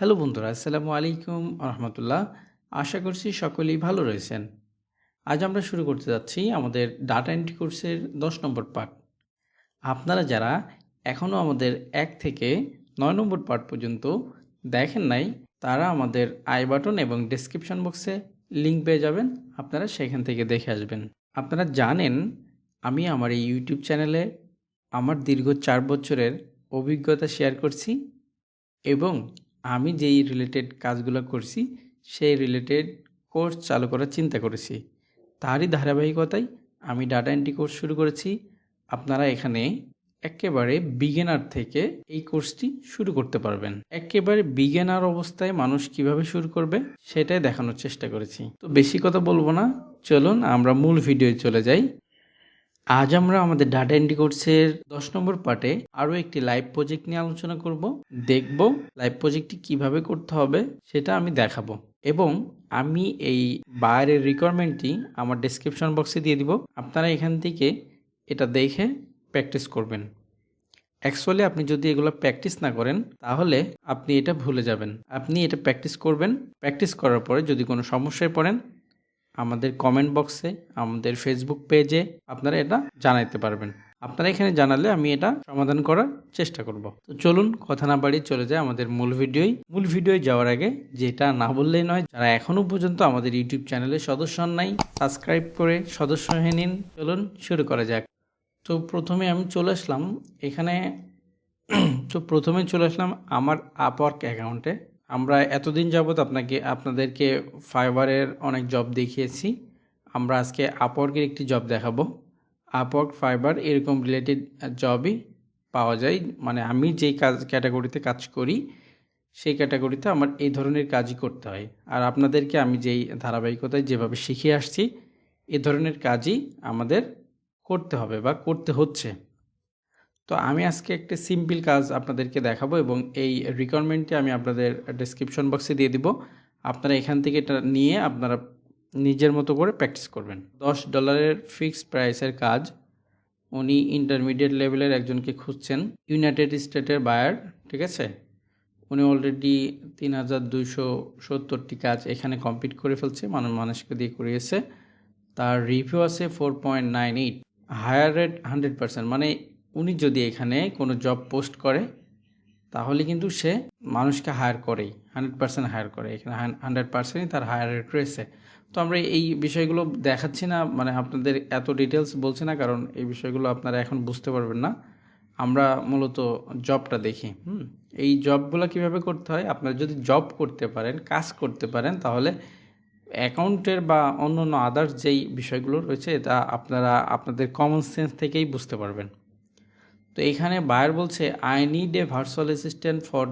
Hello বন্ধুরা, আসসালামু আলাইকুম রহমতুল্লাহ। আশা করছি সকলেই ভালো রয়েছেন। আজ আমরা শুরু করতে যাচ্ছি আমাদের ডাটা এন্ট্রি কোর্সের 10 নম্বর পার্ট। আপনারা যারা এখনও আমাদের 1 থেকে 9 নম্বর পার্ট পর্যন্ত দেখেন নাই, তারা আমাদের আই বাটন এবং ডেসক্রিপশন বক্সে লিঙ্ক পেয়ে যাবেন। আপনারা সেখান থেকে দেখে আসবেন। আপনারা জানেন, আমি আমার এই ইউটিউব চ্যানেলে আমার দীর্ঘ 4 বছরের অভিজ্ঞতা শেয়ার করছি এবং আমি যেই রিলেটেড কাজগুলো করছি সেই রিলেটেড কোর্স চালু করার চিন্তা করেছি। তারই ধারাবাহিকতায় আমি ডাটা এন্ট্রি কোর্স শুরু করেছি। আপনারা এখানে একেবারে বিগিনার থেকে এই কোর্সটি শুরু করতে পারবেন। একেবারে বিগিনার অবস্থায় মানুষ কিভাবে শুরু করবে সেটাই দেখানোর চেষ্টা করেছি। তো বেশি কথা বলবো না, চলুন আমরা মূল ভিডিওয়ে চলে যাই। আজ আমরা আমাদের ডাটা এন্ট্রি কোর্সের 10 নম্বর পার্টে আরও একটি লাইভ প্রজেক্ট নিয়ে আলোচনা করব। দেখব লাইভ প্রজেক্টটি কিভাবে করতে হবে সেটা আমি দেখাবো, এবং আমি এই বাইরের রিকোয়ারমেন্টটি আমার ডেসক্রিপশন বক্সে দিয়ে দিব। আপনারা এখান থেকে এটা দেখে প্র্যাকটিস করবেন। অ্যাকচুয়ালি আপনি যদি এগুলো প্র্যাকটিস না করেন তাহলে আপনি এটা ভুলে যাবেন। আপনি এটা প্র্যাকটিস করবেন। প্র্যাকটিস করার পরে যদি কোনো সমস্যায় পড়েন, আমাদের কমেন্ট বক্সে, আমাদের ফেসবুক পেজে আপনারা এটা জানাইতে পারবেন। আপনারা এখানে জানালে আমি এটা সমাধান করার চেষ্টা করব। তো চলুন কথা না বাড়িয়ে চলে যায় আমাদের মূল ভিডিওয় যাওয়ার আগে যেটা না বললেই নয়, যারা এখনও পর্যন্ত আমাদের ইউটিউব চ্যানেলের সদস্য হন নাই, সাবস্ক্রাইব করে সদস্য হয়ে নিন। চলুন শুরু করা যাক। তো প্রথমে আমি চলে আসলাম এখানে প্রথমে চলে আসলাম আমার আপওয়ার্ক অ্যাকাউন্টে। আমরা এতদিন যাবৎ আপনাদেরকে ফাইবারের অনেক জব দেখিয়েছি। আমরা আজকে আপওয়ার্কের একটি জব দেখাবো। আপওয়ার্ক, ফাইবার এরকম রিলেটেড জবই পাওয়া যায়। মানে আমি যেই ক্যাটাগরিতে কাজ করি সেই ক্যাটাগরিতে আমার এই ধরনের কাজই করতে হয়। আর আপনাদেরকে আমি যেই ধারাবাহিকতায় যেভাবে শিখিয়ে আসছি, এ ধরনের কাজই আমাদের করতে হবে বা করতে হচ্ছে। তো আমি আজকে একটা সিম্পল কাজ আপনাদেরকে দেখাবো এবং এই রিকোয়ারমেন্টটি আমি আপনাদের ডেসক্রিপশন বক্সে দিয়ে দিব। আপনারা এখান থেকে এটা নিয়ে আপনারা নিজের মতো করে প্র্যাকটিস করবেন। $10 ফিক্সড প্রাইসের কাজ। উনি ইন্টারমিডিয়েট লেভেলের একজনকে খুঁজছেন, ইউনাইটেড স্টেটের বায়ার। ঠিক আছে, উনি অলরেডি 3270টি কাজ এখানে কমপ্লিট করে ফেলছে, মানুষকে দিয়ে করিয়েছে। তার রিভিউ আছে 4.98, হায়ার রেট 100%। মানে উনি যদি এখানে কোনো জব পোস্ট করে তাহলে কিন্তু সে মানুষকে হায়ার করেই, 100% হায়ার করে। এখানে 100%ই তার হায়ার রেট রয়েছে। তো আমরা এই বিষয়গুলো দেখাচ্ছি না, মানে আপনাদের এত ডিটেলস বলছি না, কারণ এই বিষয়গুলো আপনারা এখন বুঝতে পারবেন না। আমরা মূলত জবটা দেখি। এই জবগুলো কিভাবে করতে হয়, আপনারা যদি জব করতে পারেন, কাজ করতে পারেন, তাহলে অ্যাকাউন্টের বা অন্য আদার্স যেই বিষয়গুলো রয়েছে এটা আপনারা আপনাদের কমন সেন্স থেকেই বুঝতে পারবেন। তো এখানে বায়ার বলছে, I need a virtual assistant for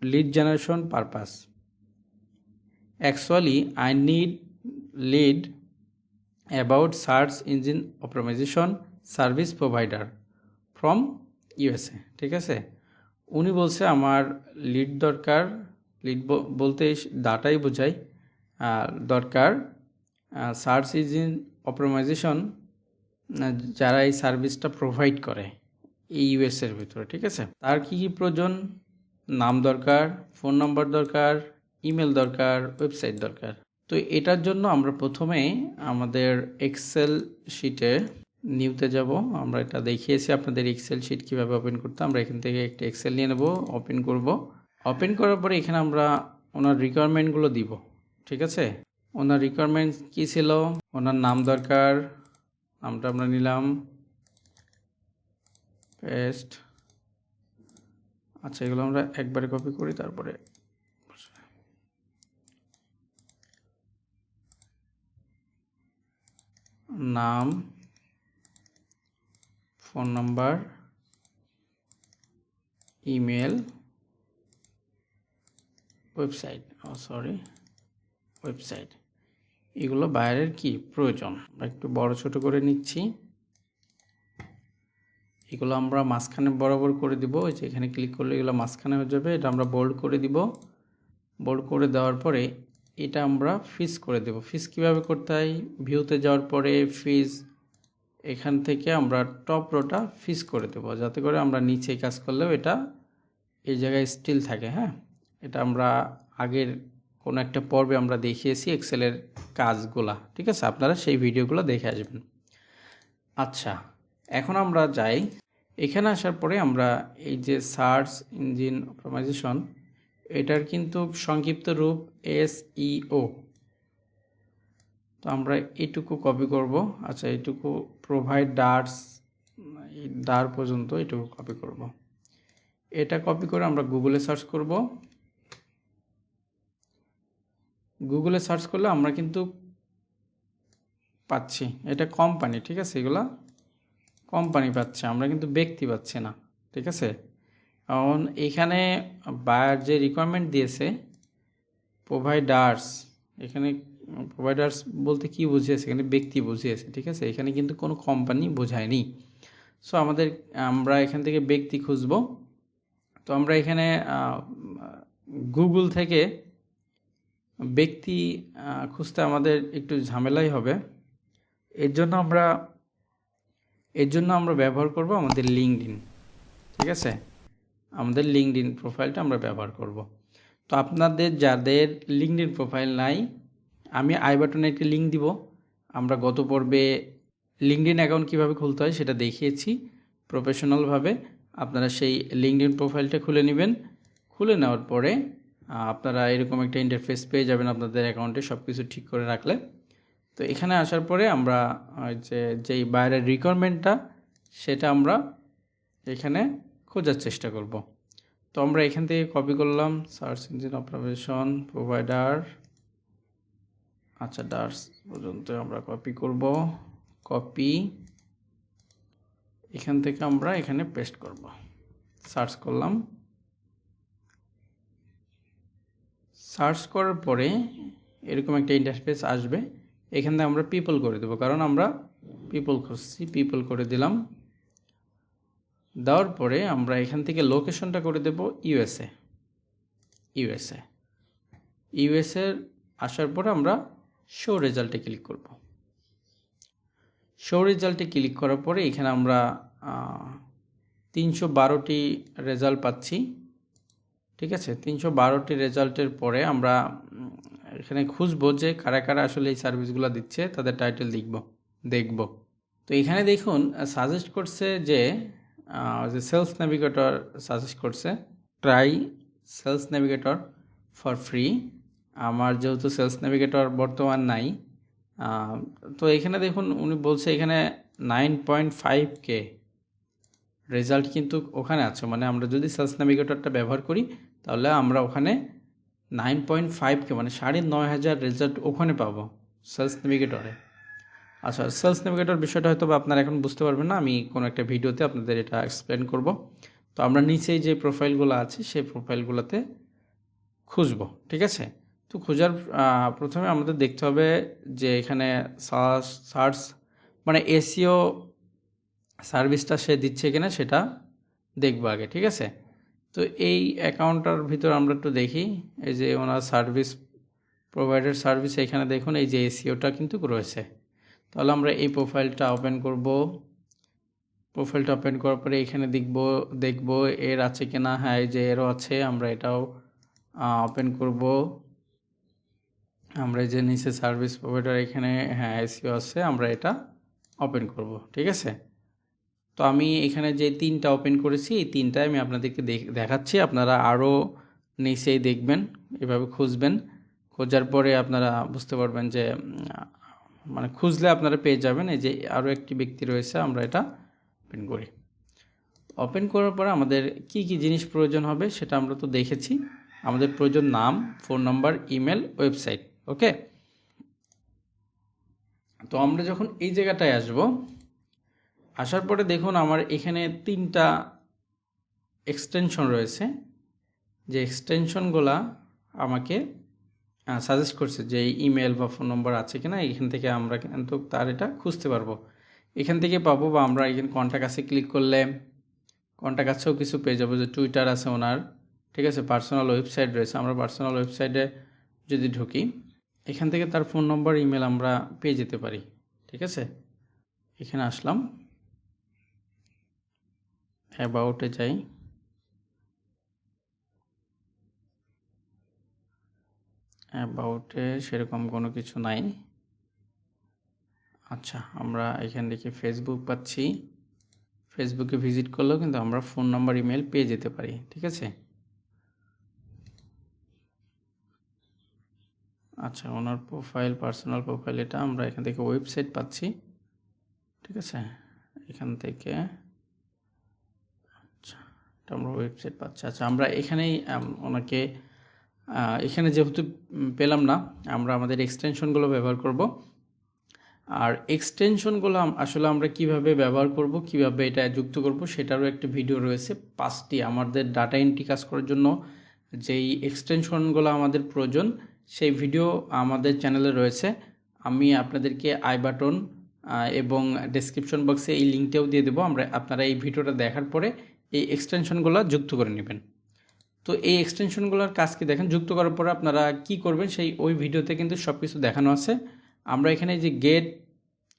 lead generation purpose. Actually I need lead about search engine optimisation service provider from USA. ঠিক আছে, উনি বলছে আমার লিড দরকার। লিড বলতে ডাটাই বোঝায়। দরকার সার্চ ইঞ্জিন অপটিমাইজেশন, যারা এই সার্ভিসটা প্রোভাইড করে এই ইউএসের ভিতরে। ঠিক আছে, তার কী কী প্রয়োজন? নাম দরকার, ফোন নাম্বার দরকার, ইমেল দরকার, ওয়েবসাইট দরকার। তো এটার জন্য আমরা প্রথমে আমাদের এক্সেল শিটে নিউতে যাব। আমরা এটা দেখিয়েছি আপনাদের এক্সেল শিট কীভাবে ওপেন করতে। আমরা এখান থেকে একটা এক্সেল নিয়ে নেব, ওপেন করব। ওপেন করার পরে এখানে আমরা ওনার রিকোয়ারমেন্টগুলো দিব। ঠিক আছে, ওনার রিকোয়ারমেন্ট কী ছিল? ওনার নাম দরকার, নামটা আমরা নিলাম, পেস্ট। আচ্ছা, এগুলো আমরা একবারে কপি করি, তারপরে নাম, phone number, email, website, website, এগুলো বাইরের কি প্রয়োজন। আমরা একটু বড় ছোট করে নিচ্ছি। এগুলো আমরা মাঝখানে বরাবর করে দিব। ওই যে এখানে ক্লিক করলে এগুলো মাঝখানে হয়ে যাবে। এটা আমরা বোল্ড করে দিব। বোল্ড করে দেওয়ার পরে এটা আমরা ফিস করে দেব। ফিস কিভাবে করতে হয়? ভিউতে যাওয়ার পরে ফিস, এখান থেকে আমরা টপ রোটা ফিস করে দেব, যাতে করে আমরা নিচে কাজ করলেও এটা এই জায়গায় স্টিল থাকে। হ্যাঁ, এটা আমরা আগের কোনো একটা পর্বে আমরা দেখিয়েছি এক্সেলের কাজগুলা, ঠিক আছে? আপনারা সেই ভিডিওগুলো দেখে আসবেন। আচ্ছা, এখন আমরা যাই, এখানে আসার পরে আমরা এই যে সার্চ ইঞ্জিন অপটিমাইজেশন, এটার কিন্তু সংক্ষিপ্ত রূপ SEO। তো আমরা এইটুকু কপি করব। আচ্ছা, এইটুকু প্রোভাইড ডার্স, ডার পর্যন্ত এইটুকু কপি করব। এটা কপি করে আমরা গুগলে সার্চ করব। গুগলে সার্চ করলে আমরা কিন্তু পাচ্ছি, এটা কোম্পানি, ঠিক আছে? এগুলা কোম্পানি পাচ্ছে, আমরা কিন্তু ব্যক্তি পাচ্ছি না, ঠিক আছে? এখন এখানে বায়ার যে রিকোয়ারমেন্ট দিয়েছে প্রোভাইডার্স, এখানে প্রোভাইডার্স বলতে কি বুঝিয়েছে? এখানে ব্যক্তি বুঝিয়েছে, ঠিক আছে? এখানে কিন্তু কোনো কোম্পানি বোঝায়নি। সো আমরা এখান থেকে ব্যক্তি খুঁজব। তো আমরা এখানে গুগল থেকে ব্যক্তি খুঁজতে আমাদের একটু ঝামেলাই হবে। এর জন্য আমরা ব্যবহার করব আমাদের লিঙ্কডইন, ঠিক আছে? আমাদের লিঙ্কডইন প্রোফাইলটা আমরা ব্যবহার করব। তো আপনাদের যাদের লিঙ্কডইন প্রোফাইল নাই, আমি আই বাটনে একটি লিঙ্ক দিব। আমরা গত পর্বে লিঙ্কডইন অ্যাকাউন্ট কীভাবে খুলতে হয় সেটা দেখিয়েছি প্রফেশনালভাবে। আপনারা সেই লিঙ্কডইন প্রোফাইলটা খুলে নেবেন। খুলে নেওয়ার পরে আপনারা এরকম একটা ইন্টারফেস পেয়ে যাবেন আপনাদের অ্যাকাউন্টে সব কিছু ঠিক করে রাখলে। তো এখানে আসার পরে আমরা যেই বাইরের রিকোয়ারমেন্টটা সেটা আমরা এখানে খোঁজার চেষ্টা করব। তো আমরা এখান থেকে কপি করলাম, সার্চ ইঞ্জিন অপটিমাইজেশন প্রোভাইডার, আচ্ছা ডার্স পর্যন্ত আমরা কপি করব। কপি, এখান থেকে আমরা এখানে পেস্ট করব। সার্চ করলাম, সার্চ করার পরে এরকম একটা ইন্টারফেস আসবে। এখান থেকে আমরা পিপল করে দেবো, কারণ আমরা পিপল খুঁজছি। পিপল করে দিলাম। দেওয়ার পরে আমরা এখান থেকে লোকেশনটা করে দেব ইউএসএ। ইউএসএ আসার পরে আমরা শো রেজাল্টে ক্লিক করব। শো রেজাল্টে ক্লিক করার পরে এখানে আমরা 312টি রেজাল্ট পাচ্ছি, ঠিক আছে? 312টি রেজাল্টের পরে আমরা এখানে খুঁজবো যে কারা কারা আসলে এই সার্ভিসগুলো দিচ্ছে, তাদের টাইটেল দেখব। তো এখানে দেখুন সাজেস্ট করছে যে সেলস নেভিগেটর সাজেস্ট করছে, try sales navigator for free. আমার যেহেতু সেলস নেভিগেটর বর্তমান নাই, তো এখানে দেখুন উনি বলছে এখানে 9.5K রেজাল্ট কিন্তু ওখানে আছে। মানে আমরা যদি সেলস নেভিগেটরটা ব্যবহার করি তাহলে আমরা ওখানে 9.5K মানে 9,500 রেজাল্ট ওখানে পাবো সেলস নেভিগেটরে। আচ্ছা, সেলস নেভিগেটর বিষয়টা হয়তো আপনারা এখন বুঝতে পারবেন না, আমি কোনো একটা ভিডিওতে আপনাদের এটা এক্সপ্লেন করব। তো আমরা নিচেই যে প্রোফাইলগুলো আছে সেই প্রোফাইলগুলোতে খুঁজব, ঠিক আছে? তো খোঁজার প্রথমে আমাদের দেখতে হবে যে এখানে সার্চ মানে এসইও সার্ভিসটা সে দিচ্ছে কিনা সেটা দেখবো আগে, ঠিক আছে? তো এই অ্যাকাউন্টটার ভিতর আমরা একটু দেখি, এই যে ওনার সার্ভিস প্রোভাইডার সার্ভিস, এখানে দেখুন এই যে এসইওটা কিন্তু রয়েছে। তাহলে আমরা এই প্রোফাইলটা ওপেন করব। প্রোফাইলটা ওপেন করার পরে এখানে দেখব এর আছে কিনা। হ্যাঁ, এই যে এরও আছে, আমরা এটাও ওপেন করব। আমরা যে নিচে সার্ভিস প্রোভাইডার এখানে হ্যাঁ এসইও আছে, আমরা এটা ওপেন করব, ঠিক আছে? তো আমি এখানে যে 3টা ওপেন করেছি এই 3টাই আমি আপনাদেরকে দেখাচ্ছি। আপনারা আরও নিচেই দেখবেন, এভাবে খুঁজবেন। খোঁজার পরে আপনারা বুঝতে পারবেন যে মানে খুঁজলে আপনারা পেয়ে যাবেন। এই যে আরও একটি ব্যক্তি রয়েছে, আমরা এটা ওপেন করি। ওপেন করার পরে আমাদের কি কি জিনিস প্রয়োজন হবে সেটা আমরা তো দেখেছি। আমাদের প্রয়োজন নাম, ফোন নাম্বার, ইমেল, ওয়েবসাইট, ওকে? তো আমরা যখন এই জায়গাটায় আসার পরে দেখুন আমার এখানে 3টা এক্সটেনশন রয়েছে, যে এক্সটেনশনগুলা আমাকে সাজেস্ট করছে যে ইমেল বা ফোন নম্বর আছে কিনা। এখান থেকে আমরা কিন্তু তার এটা খুঁজতে পারবো, এখান থেকে পাবো। বা আমরা এখানে কন্ট্যাক্ট আছে ক্লিক করলে কন্ট্যাক্ট আছেও কিছু পেয়ে যাবো, যে টুইটার আছে ওনার, ঠিক আছে? পার্সোনাল ওয়েবসাইট রয়েছে, আমরা পার্সোনাল ওয়েবসাইটে যদি ঢুকি এখান থেকে তার ফোন নম্বর, ইমেল আমরা পেয়ে যেতে পারি, ঠিক আছে? এখানে আসলাম, অ্যাবাউটে যাই। অ্যাবাউটে সেরকম কোনো কিছু নাই। আচ্ছা, আমরা এখান থেকে ফেসবুক পাচ্ছি। ফেসবুকে ভিজিট করলেও কিন্তু আমরা ফোন নাম্বার ইমেল পেয়ে যেতে পারি, ঠিক আছে। আচ্ছা, ওনার প্রোফাইল, পার্সোনাল প্রোফাইল, এটা আমরা এখান থেকে ওয়েবসাইট পাচ্ছি, ঠিক আছে। এখান থেকে আচ্ছা, এটা আমরা ওয়েবসাইট পাচ্ছি। আচ্ছা, আমরা এখানেই ওনাকে এখানে যেহেতু পেলাম না, আমরা আমাদের এক্সটেনশনগুলো ব্যবহার করব। আর এক্সটেনশনগুলো আসলে আমরা কিভাবে ব্যবহার করব, কিভাবে এটা যুক্ত করব, সেটারও একটা ভিডিও রয়েছে। 5টি আমাদের ডাটা এন্ট্রি কাজ করার জন্য যেই এক্সটেনশনগুলো আমাদের প্রয়োজন, সেই ভিডিও আমাদের চ্যানেলে রয়েছে। আমি আপনাদেরকে আই বাটন এবং ডেসক্রিপশন বক্সে এই লিঙ্কটাও দিয়ে দেবো। আপনারা এই ভিডিওটা দেখার পরে এই এক্সটেনশনগুলো যুক্ত করে নেবেন। তো এই এক্সটেনশনগুলোর কাজ কি দেখেন, যুক্ত করার পরে আপনারা কি করবেন ওই ভিডিওতে কিন্তু সব কিছু দেখানো আছে। আমরা এখানে যে গেট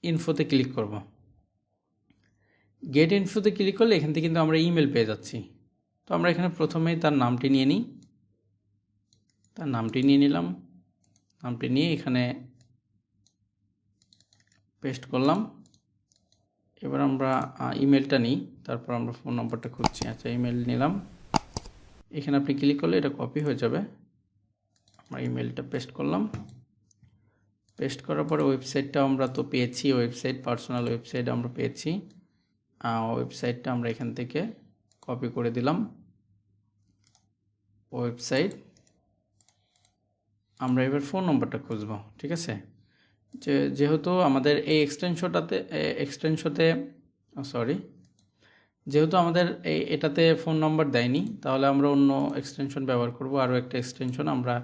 ইনফোতে ক্লিক করব। গেট ইনফোতে ক্লিক করলে এখান থেকে কিন্তু আমরা ইমেল পেয়ে যাচ্ছি। তো আমরা এখানে প্রথমেই তার নামটি নিয়ে নিই। তার নামটি নিয়ে নিলাম। নামটি নিয়ে এখানে পেস্ট করলাম। এবার আমরা ইমেলটা নিই, তারপর আমরা ফোন নম্বরটা খুঁজছি। আচ্ছা, ইমেল নিলাম। এখানে আপনি ক্লিক করলে এটা কপি হয়ে যাবে। আমরা ইমেলটা পেস্ট করলাম। পেস্ট করার পরে ওয়েবসাইটটা আমরা তো পেয়েছি, ওয়েবসাইট, পার্সোনাল ওয়েবসাইট আমরা পেয়েছি। ওয়েবসাইটটা আমরা এখান থেকে কপি করে দিলাম। ওয়েবসাইট, আমরা এবার ফোন নম্বরটা খুঁজব, ঠিক আছে। যেহেতু আমাদের এই যেহেতু আমাদের এটাতে ফোন নম্বর দেয়নি, তাহলে আমরা অন্য এক্সটেনশন ব্যবহার করব। আরও একটা এক্সটেনশন আমরা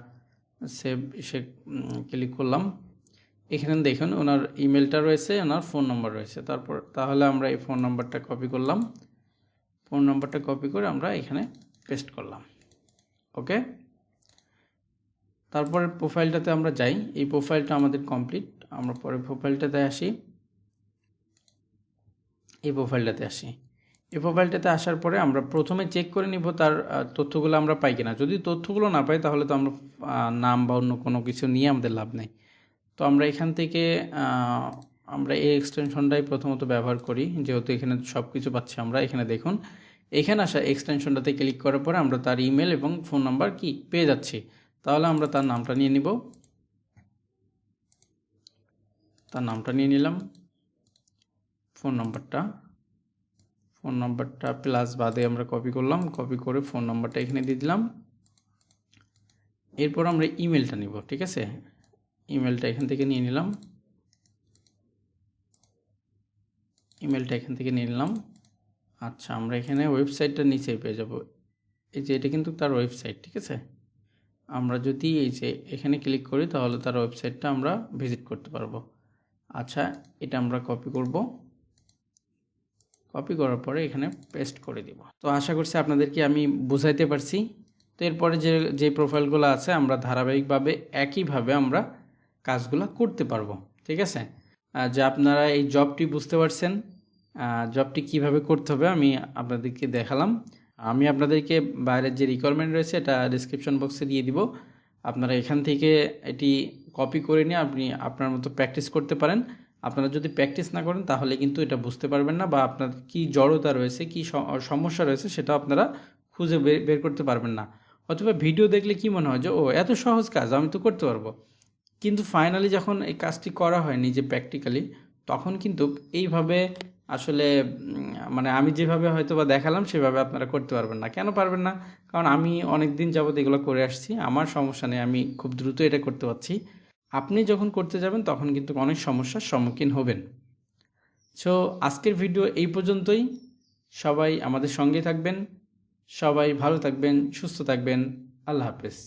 সে ক্লিক করলাম। এখানে দেখুন ওনার ইমেলটা রয়েছে, ওনার ফোন নম্বর রয়েছে। তাহলে আমরা এই ফোন নম্বরটা কপি করলাম। ফোন নম্বরটা কপি করে আমরা এখানে পেস্ট করলাম। ওকে, তারপরে প্রোফাইলটাতে আমরা যাই। এই প্রোফাইলটা আমাদের কমপ্লিট। আমরা পরে প্রোফাইলটাতে আসি। এই প্রোফাইলটাতে আসার পরে আমরা প্রথমে চেক করে নিব তার তথ্যগুলো আমরা পাই কিনা। যদি তথ্যগুলো না পাই তাহলে তো আমরা নাম বা অন্য কোনো কিছু নিয়ে আমাদের লাভ নেই। তো আমরা এখান থেকে আমরা এই এক্সটেনশনটাই প্রথমত ব্যবহার করি, যেহেতু এখানে সব কিছু পাচ্ছি আমরা। এখানে দেখুন, এখানে আসা এক্সটেনশনটাতে ক্লিক করার পরে আমরা তার ইমেল এবং ফোন নাম্বার কি পেয়ে যাচ্ছি। তাহলে আমরা তার নামটা নিয়ে নিব। তার নামটা নিয়ে নিলাম। ফোন নাম্বারটা প্লাস বাদে আমরা কপি করলাম। কপি করে ফোন নাম্বারটা এখানে দিয়ে দিলাম। এরপর আমরা ইমেলটা নিব, ঠিক আছে। ইমেলটা এখান থেকে নিয়ে নিলাম। আচ্ছা, আমরা এখানে ওয়েবসাইটটা নিচে পেয়ে যাব। এই যে এটা কিন্তু তার ওয়েবসাইট, ঠিক আছে। আমরা যদি এই যে এখানে ক্লিক করি তাহলে তার ওয়েবসাইটটা আমরা ভিজিট করতে পারবো। আচ্ছা, এটা আমরা কপি করব। কপি করার পরে এখানে পেস্ট করে দিব। তো আশা করছি আপনাদেরকে আমি বোঝাইতে পারছি। তো এরপরে যে প্রোফাইলগুলো আছে আমরা ধারাবাহিকভাবে একইভাবে আমরা কাজগুলো করতে পারবো, ঠিক আছে। যে আপনারা এই জবটি বুঝতে পারছেন, জবটি কিভাবে করতে হবে আমি আপনাদেরকে দেখালাম। আমি আপনাদেরকে বাইরের যে রিকোয়ারমেন্ট রয়েছে এটা ডেসক্রিপশন বক্সে দিয়ে দিব। আপনারা এখান থেকে এটি কপি করে নিয়ে আপনি আপনার মতো প্র্যাকটিস করতে পারেন। আপনারা যদি প্র্যাকটিস না করেন তাহলে কিন্তু এটা বুঝতে পারবেন না, বা আপনার কি জড়তা রয়েছে, কি সমস্যা রয়েছে সেটা আপনারা খুঁজে বের করতে পারবেন না। অথবা ভিডিও দেখলে কি মনে হয় যে এত সহজ কাজ, আমি তো করতে পারবো। কিন্তু ফাইনালি যখন এই কাজটি করা হয় নিজে প্র্যাকটিক্যালি, তখন কিন্তু এইভাবে আসলে মানে আমি যেভাবে হয়তো বা দেখালাম সেভাবে আপনারা করতে পারবেন না। কেন পারবেন না? কারণ আমি অনেক দিন যাবত এগুলো করে আসছি। আমার সমস্যা নেই, আমি খুব দ্রুত এটা করতে পারছি। আপনি যখন করতে যাবেন তখন কিন্তু অনেক সমস্যার সম্মুখীন হবেন। সো আজকের ভিডিও এই পর্যন্তই। সবাই আমাদের সঙ্গে থাকবেন, সবাই ভালো থাকবেন, সুস্থ থাকবেন। আল্লাহ হাফেজ।